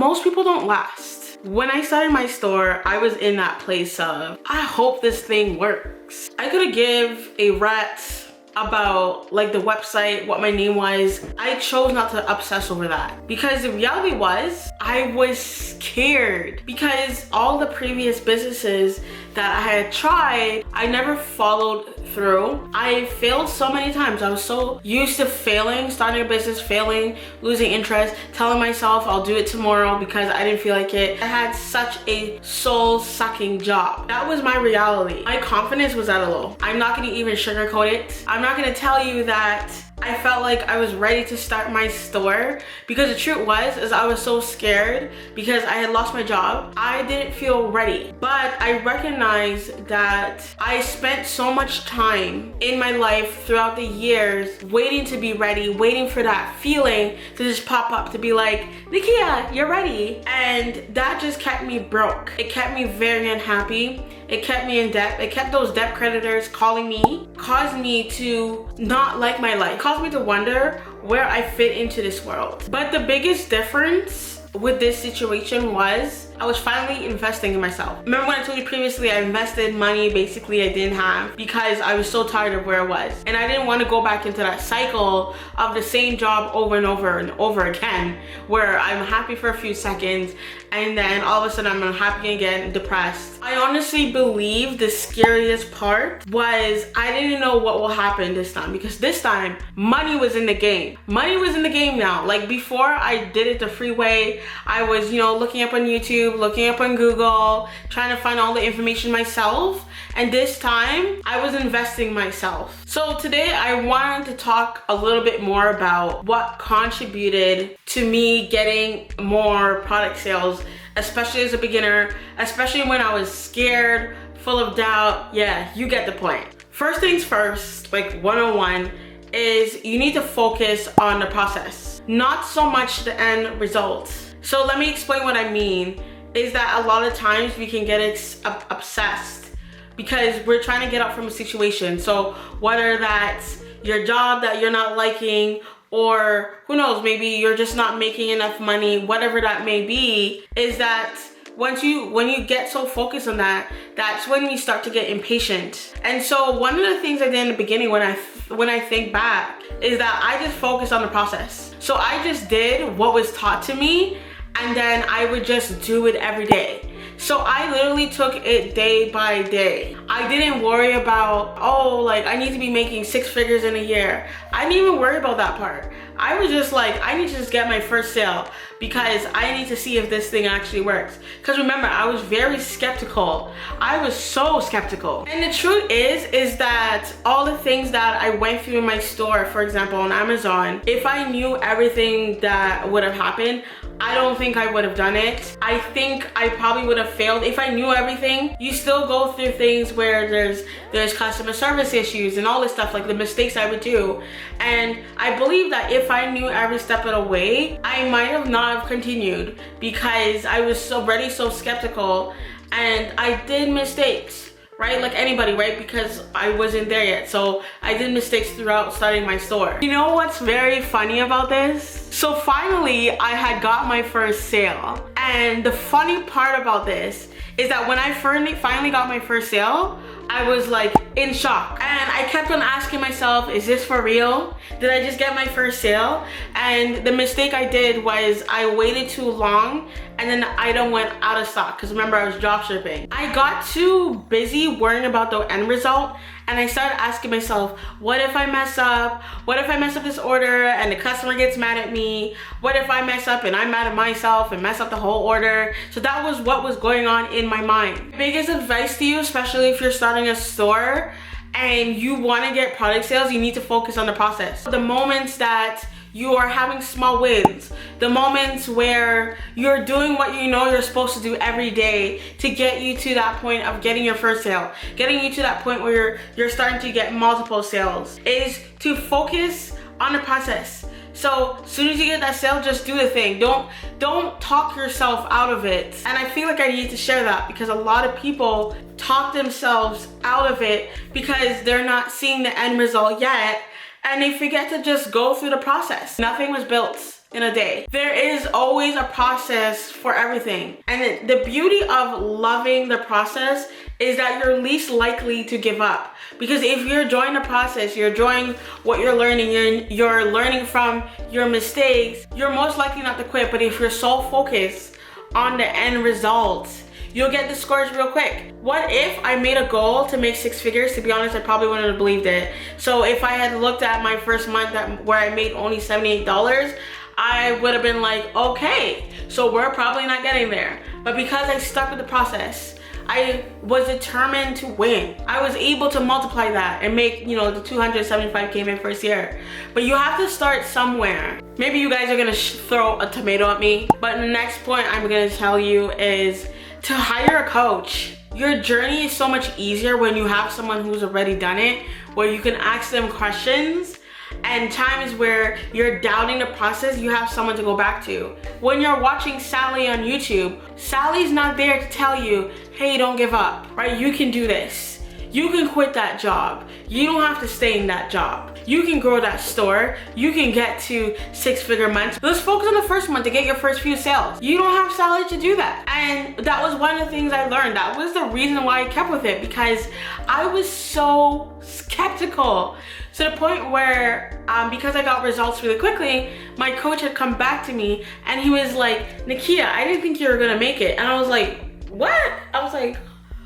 most people don't last. When I started my store, I was in that place of, I hope this thing works. I could give a rat's about like the website, what my name was. I chose not to obsess over that because the reality was I was scared because all the previous businesses that I had tried, I never followed through. I failed so many times. I was so used to failing, starting a business, failing, losing interest, telling myself I'll do it tomorrow because I didn't feel like it. I had such a soul-sucking job. That was my reality. My confidence was at a low. I'm not gonna even sugarcoat it. I'm not gonna tell you that I felt like I was ready to start my store because the truth was is I was so scared because I had lost my job. I didn't feel ready, but I recognized that I spent so much time in my life throughout the years waiting to be ready, waiting for that feeling to just pop up to be like, Nikia, you're ready. And that just kept me broke. It kept me very unhappy. It kept me in debt. It kept those debt creditors calling me, caused me to not like my life, caused me to wonder where I fit into this world. But the biggest difference with this situation was I was finally investing in myself. Remember when I told you previously I invested money basically I didn't have because I was so tired of where I was. And I didn't want to go back into that cycle of the same job over and over and over again where I'm happy for a few seconds and then all of a sudden I'm unhappy again, depressed. I honestly believe the scariest part was I didn't know what will happen this time because this time money was in the game. Money was in the game now. Like before I did it the free way, I was, looking up on YouTube, looking up on Google, trying to find all the information myself. And this time I was investing myself. So today I wanted to talk a little bit more about what contributed to me getting more product sales, especially as a beginner, especially when I was scared, full of doubt. Yeah, you get the point. First things first, like 101, is you need to focus on the process, not so much the end result. So let me explain what I mean is that a lot of times we can get obsessed because we're trying to get out from a situation. So whether that's your job that you're not liking, or who knows, maybe you're just not making enough money, whatever that may be, is that when you get so focused on that, that's when we start to get impatient. And so one of the things I did in the beginning when I think back is that I just focused on the process. So I just did what was taught to me and then I would just do it every day. So I literally took it day by day. I didn't worry about, I need to be making 6 figures in a year. I didn't even worry about that part. I was just like, I need to just get my first sale because I need to see if this thing actually works. Because remember, I was very skeptical. I was so skeptical. And the truth is that all the things that I went through in my store, for example, on Amazon, if I knew everything that would have happened, I don't think I would have done it. I think I probably would have failed. If I knew everything, you still go through things where there's customer service issues and all this stuff, like the mistakes I would do. And I believe that if I knew every step of the way, I might have not have continued because I was so skeptical and I did mistakes. Right? Like anybody, right? Because I wasn't there yet. So I did mistakes throughout starting my store. You know what's very funny about this? So finally, I had got my first sale. And the funny part about this is that when I finally got my first sale, I was like in shock. And I kept on asking myself, is this for real? Did I just get my first sale? And the mistake I did was I waited too long and then the item went out of stock because remember I was drop shipping. I got too busy worrying about the end result and I started asking myself, what if I mess up? What if I mess up this order and the customer gets mad at me? What if I mess up and I'm mad at myself and mess up the whole order? So that was what was going on in my mind. Biggest advice to you, especially if you're starting a store and you want to get product sales, you need to focus on the process. The moments that you are having small wins, the moments where you're doing what you know you're supposed to do every day to get you to that point of getting your first sale, getting you to that point where you're starting to get multiple sales, is to focus on the process. So as soon as you get that sale, just do the thing. Don't talk yourself out of it. And I feel like I need to share that because a lot of people talk themselves out of it because they're not seeing the end result yet. And they forget to just go through the process. Nothing was built in a day. There is always a process for everything. And the beauty of loving the process is that you're least likely to give up. Because if you're enjoying the process, you're enjoying what you're learning, you're learning from your mistakes, you're most likely not to quit. But if you're so focused on the end result, you'll get discouraged real quick. What if I made a goal to make 6 figures? To be honest, I probably wouldn't have believed it. So if I had looked at my first month where I made only $78, I would have been like, okay, so we're probably not getting there. But because I stuck with the process, I was determined to win. I was able to multiply that and make, you know, the 275K my first year. But you have to start somewhere. Maybe you guys are gonna throw a tomato at me, but the next point I'm gonna tell you is to hire a coach. Your journey is so much easier when you have someone who's already done it, where you can ask them questions, and times where you're doubting the process, you have someone to go back to. When you're watching Sally on YouTube, Sally's not there to tell you, hey, don't give up, right? You can do this. You can quit that job. You don't have to stay in that job. You can grow that store. You can get to 6-figure months. Let's focus on the first month to get your first few sales. You don't have Sally to do that. And that was one of the things I learned. That was the reason why I kept with it, because I was so skeptical. To the point where, because I got results really quickly, my coach had come back to me and he was like, Nakia, I didn't think you were gonna make it. And I was like, what? I was like,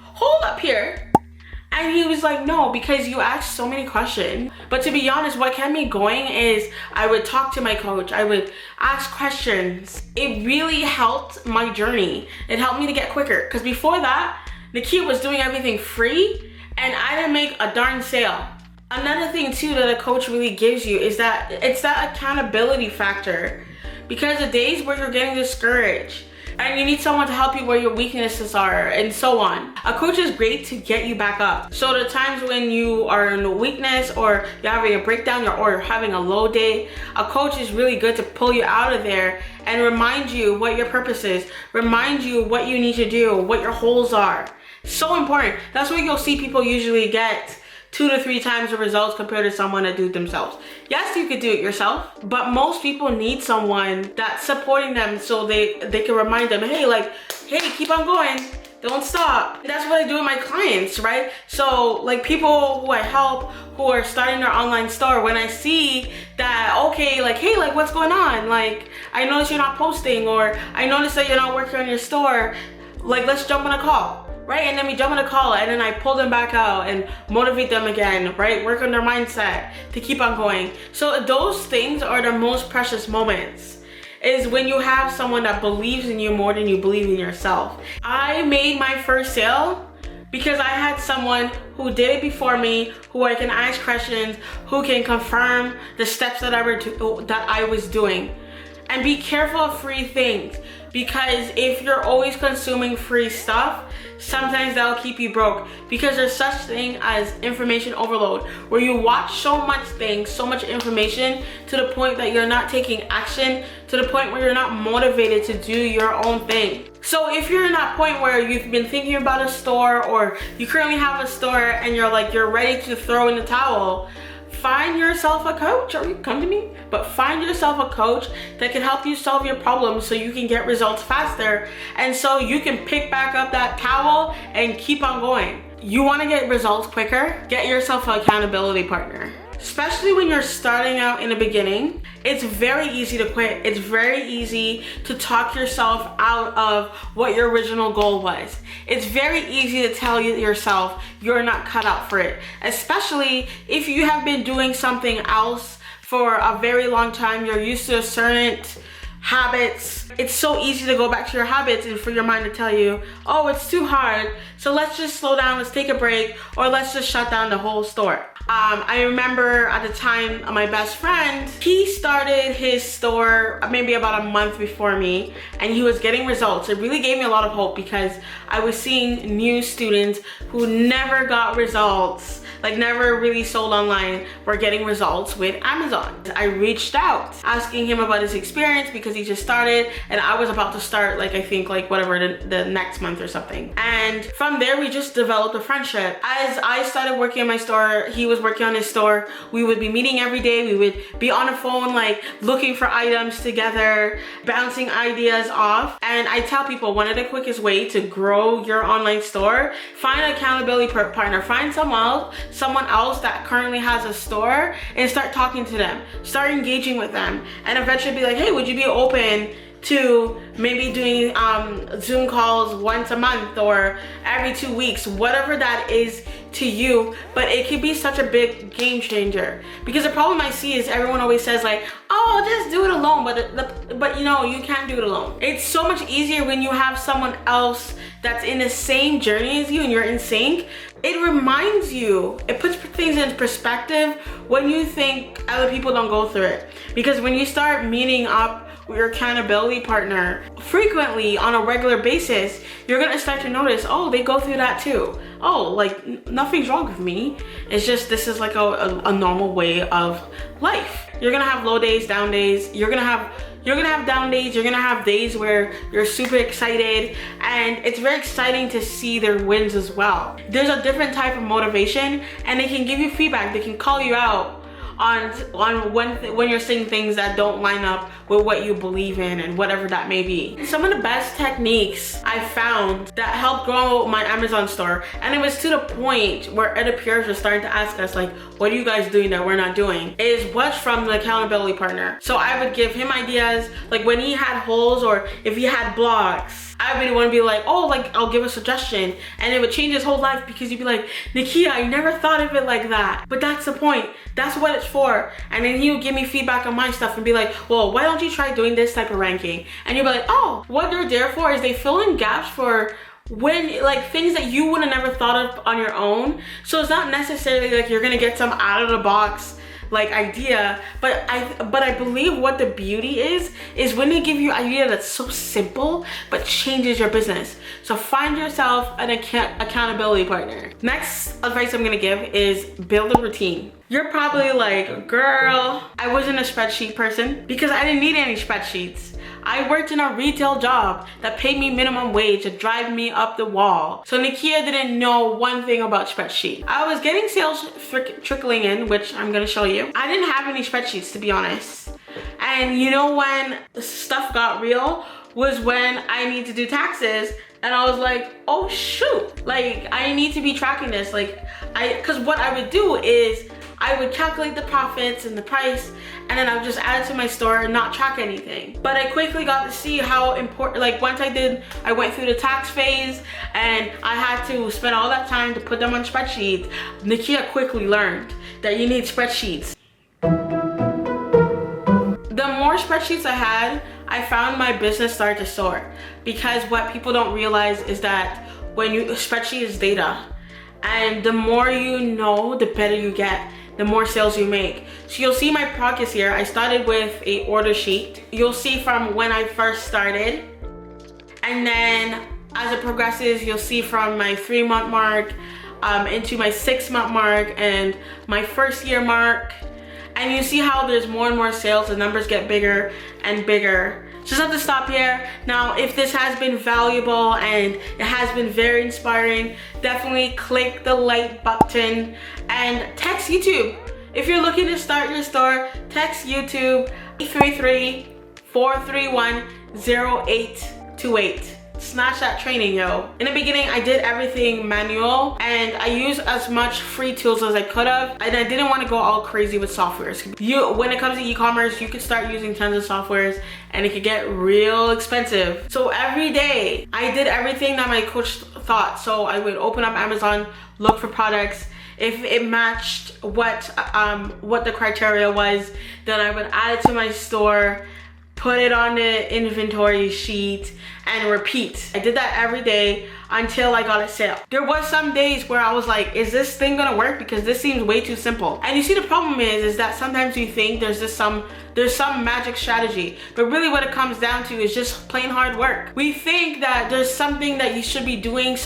hold up here. And he was like, no, because you asked so many questions. But to be honest, what kept me going is I would talk to my coach. I would ask questions. It really helped my journey. It helped me to get quicker. Because before that, Nakia was doing everything free and I didn't make a darn sale. Another thing too that a coach really gives you is that it's that accountability factor. Because the days where you're getting discouraged and you need someone to help you where your weaknesses are and so on, a coach is great to get you back up. So the times when you are in a weakness or you're having a breakdown or you're having a low day, a coach is really good to pull you out of there and remind you what your purpose is, remind you what you need to do, what your goals are. So important. That's where you'll see people usually get 2 to 3 times the results compared to someone that do it themselves. Yes, you could do it yourself, but most people need someone that's supporting them so they can remind them, hey, keep on going, don't stop. That's what I do with my clients, right? So like people who I help who are starting their online store, when I see that, okay, like, hey, like what's going on? Like, I notice you're not posting, or I notice that you're not working on your store. Like, let's jump on a call. Right, and then we jump on a call and then I pull them back out and motivate them again, right? Work on their mindset to keep on going. So those things are the most precious moments, is when you have someone that believes in you more than you believe in yourself. I made my first sale because I had someone who did it before me, who I can ask questions, who can confirm the steps that I was doing. And be careful of free things, because if you're always consuming free stuff, sometimes that'll keep you broke, because there's such thing as information overload, where you watch so much things, so much information, to the point that you're not taking action, to the point where you're not motivated to do your own thing. So if you're in that point where you've been thinking about a store, or you currently have a store and you're ready to throw in the towel, find yourself a coach, or you come to me, but find yourself a coach that can help you solve your problems so you can get results faster, and so you can pick back up that towel and keep on going. You want to get results quicker? Get yourself an accountability partner. Especially when you're starting out in the beginning, it's very easy to quit. It's very easy to talk yourself out of what your original goal was. It's very easy to tell yourself you're not cut out for it, especially if you have been doing something else for a very long time. You're used to certain habits. It's so easy to go back to your habits and for your mind to tell you, oh, it's too hard, so let's just slow down, let's take a break, or let's just shut down the whole store. I remember at the time, my best friend, he started his store maybe about a month before me, and he was getting results. It really gave me a lot of hope, because I was seeing new students who never got results, like never really sold online, were getting results with Amazon. I reached out asking him about his experience, because he just started and I was about to start, like I think like whatever the next month or something. And from there we just developed a friendship. As I started working in my store, he was was working on his store, we would be meeting every day. We would be on the phone, like looking for items together, bouncing ideas off. And I tell people, one of the quickest way to grow your online store, find an accountability partner, find someone else that currently has a store, and start talking to them, start engaging with them, and eventually be like, hey, would you be open to maybe doing Zoom calls once a month or every 2 weeks, whatever that is to you. But it could be such a big game changer, because the problem I see is everyone always says like, oh, just do it alone, but you know, you can't do it alone. It's so much easier when you have someone else that's in the same journey as you and you're in sync. It reminds you, it puts things in perspective when you think other people don't go through it. Because when you start meeting up with your accountability partner frequently on a regular basis, you're gonna start to notice, oh, they go through that too. Oh, like nothing's wrong with me. It's just, this is like a normal way of life. You're gonna have low days, down days. You're gonna have down days. You're gonna have days where you're super excited, and it's very exciting to see their wins as well. There's a different type of motivation, and they can give you feedback. They can call you out on when you're saying things that don't line up with what you believe in, and whatever that may be. Some of the best techniques I found that helped grow my Amazon store, and it was to the point where other peers were starting to ask us like, what are you guys doing that we're not doing, is what's from the accountability partner. So I would give him ideas, like when he had holes or if he had blocks, I would want to be like, oh, like I'll give a suggestion, and it would change his whole life, because you'd be like, Nikia, I never thought of it like that. But that's the point. That's what it's for. And then he would give me feedback on my stuff and be like, well, why don't you try doing this type of ranking? And you'd be like, oh, what they're there for is they fill in gaps for when, like, things that you would have never thought of on your own. So it's not necessarily like you're gonna get some out of the box like idea, but I believe what the beauty is when they give you an idea that's so simple but changes your business. So find yourself an accountability partner. Next advice I'm gonna give is build a routine. You're probably like, girl, I wasn't a spreadsheet person, because I didn't need any spreadsheets. I worked in a retail job that paid me minimum wage to drive me up the wall. So Nikia didn't know one thing about spreadsheets. I was getting sales trickling in, which I'm gonna show you. I didn't have any spreadsheets, to be honest. And you know when the stuff got real was when I need to do taxes, and I was like, oh shoot, like I need to be tracking this. Like cause what I would do is I would calculate the profits and the price, and then I would just add it to my store and not track anything. But I quickly got to see how important, like once I went through the tax phase and I had to spend all that time to put them on spreadsheets, Nikia quickly learned that you need spreadsheets. The more spreadsheets I had, I found my business started to soar, because what people don't realize is that when a spreadsheet is data, and the more you know, the better you get, the more sales you make. So you'll see my progress here. I started with a order sheet. You'll see from when I first started, and then as it progresses, you'll see from my 3-month mark into my 6-month mark and my 1st year mark. And you see how there's more and more sales, the numbers get bigger and bigger. Just have to stop here. Now, if this has been valuable and it has been very inspiring, definitely click the like button and text YouTube. If you're looking to start your store, text YouTube 833-431-0828. Snatch that training, yo. In the beginning, I did everything manual, and I used as much free tools as I could have, and I didn't want to go all crazy with softwares. When it comes to e-commerce, you could start using tons of softwares, and it could get real expensive. So every day, I did everything that my coach thought. So I would open up Amazon, look for products. If it matched what the criteria was, then I would add it to my store, put it on the inventory sheet, and repeat. I did that every day until I got a sale. There was some days where I was like, is this thing gonna work? Because this seems way too simple. And you see, the problem is that sometimes you think there's some magic strategy, but really what it comes down to is just plain hard work. We think that there's something that you should be doing,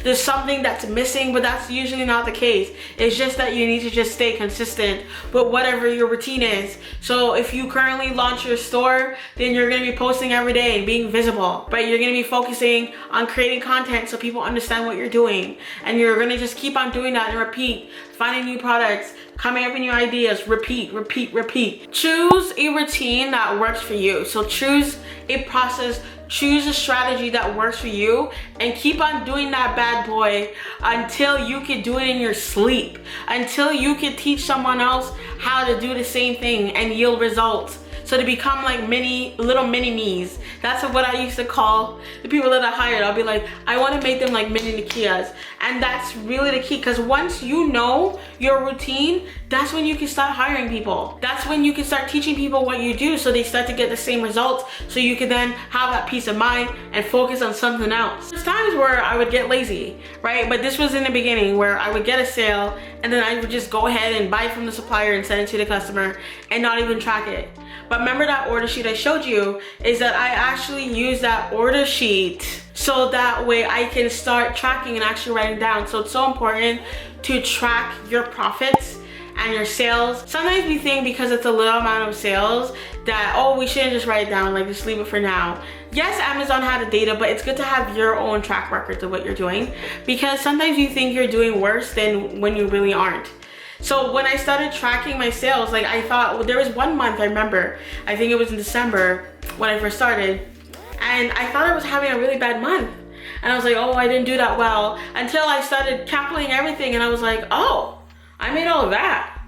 there's something that's missing, but that's usually not the case. It's just that you need to just stay consistent with whatever your routine is. So if you currently launch your store, then you're gonna be posting every day and being visible, but you're gonna be focusing on creating content content so people understand what you're doing. And you're gonna just keep on doing that and repeat, finding new products, coming up with new ideas, repeat, repeat, repeat. Choose a routine that works for you. So choose a process, choose a strategy that works for you, and keep on doing that bad boy until you can do it in your sleep, until you can teach someone else how to do the same thing and yield results. So to become like little mini me's. That's what I used to call the people that I hired. I'll be like, I want to make them like mini Nikias. And that's really the key, because once you know your routine, that's when you can start hiring people. That's when you can start teaching people what you do, so they start to get the same results, so you can then have that peace of mind and focus on something else. There's times where I would get lazy, right? But this was in the beginning where I would get a sale and then I would just go ahead and buy it from the supplier and send it to the customer and not even track it. But remember that order sheet I showed you, is that I actually use that order sheet so that way I can start tracking and actually writing down. So it's so important to track your profits and your sales. Sometimes we think because it's a little amount of sales that, oh, we shouldn't just write it down, like just leave it for now. Yes, Amazon had the data, but it's good to have your own track records of what you're doing, because sometimes you think you're doing worse than when you really aren't. So when I started tracking my sales, like I thought, well, there was one month I remember, I think it was in December when I first started, and I thought I was having a really bad month. And I was like, oh, I didn't do that well, until I started calculating everything and I was like, oh, I made all of that.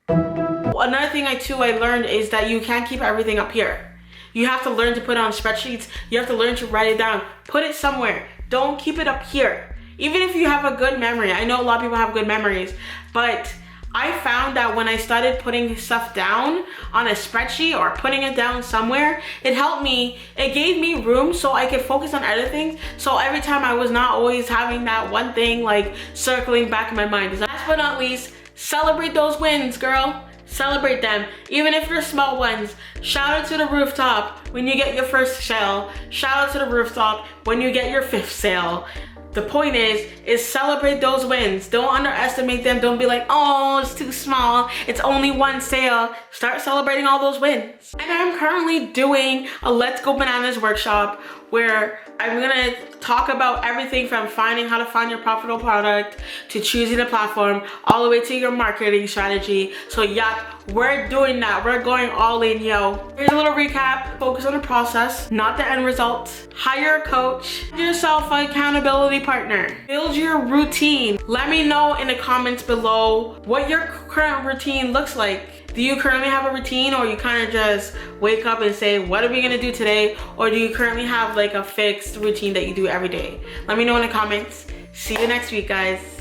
Another thing I learned is that you can't keep everything up here. You have to learn to put it on spreadsheets. You have to learn to write it down. Put it somewhere. Don't keep it up here. Even if you have a good memory. I know a lot of people have good memories, but I found that when I started putting stuff down on a spreadsheet or putting it down somewhere, it helped me. It gave me room so I could focus on other things. So every time I was not always having that one thing like circling back in my mind. Last but not least, celebrate those wins, girl. Celebrate them, even if they're small ones. Shout out to the rooftop when you get your first sale. Shout out to the rooftop when you get your 5th sale. The point is celebrate those wins. Don't underestimate them. Don't be like, oh, it's too small. It's only one sale. Start celebrating all those wins. And I'm currently doing a Let's Go Bananas workshop where I'm gonna talk about everything from finding how to find your profitable product to choosing a platform, all the way to your marketing strategy. So yeah, we're doing that. We're going all in, yo. Here's a little recap. Focus on the process, not the end result. Hire a coach. Find yourself an accountability partner. Build your routine. Let me know in the comments below what your current routine looks like. Do you currently have a routine, or you kind of just wake up and say, what are we gonna do today? Or do you currently have like a fixed routine that you do every day? Let me know in the comments. See you next week, guys.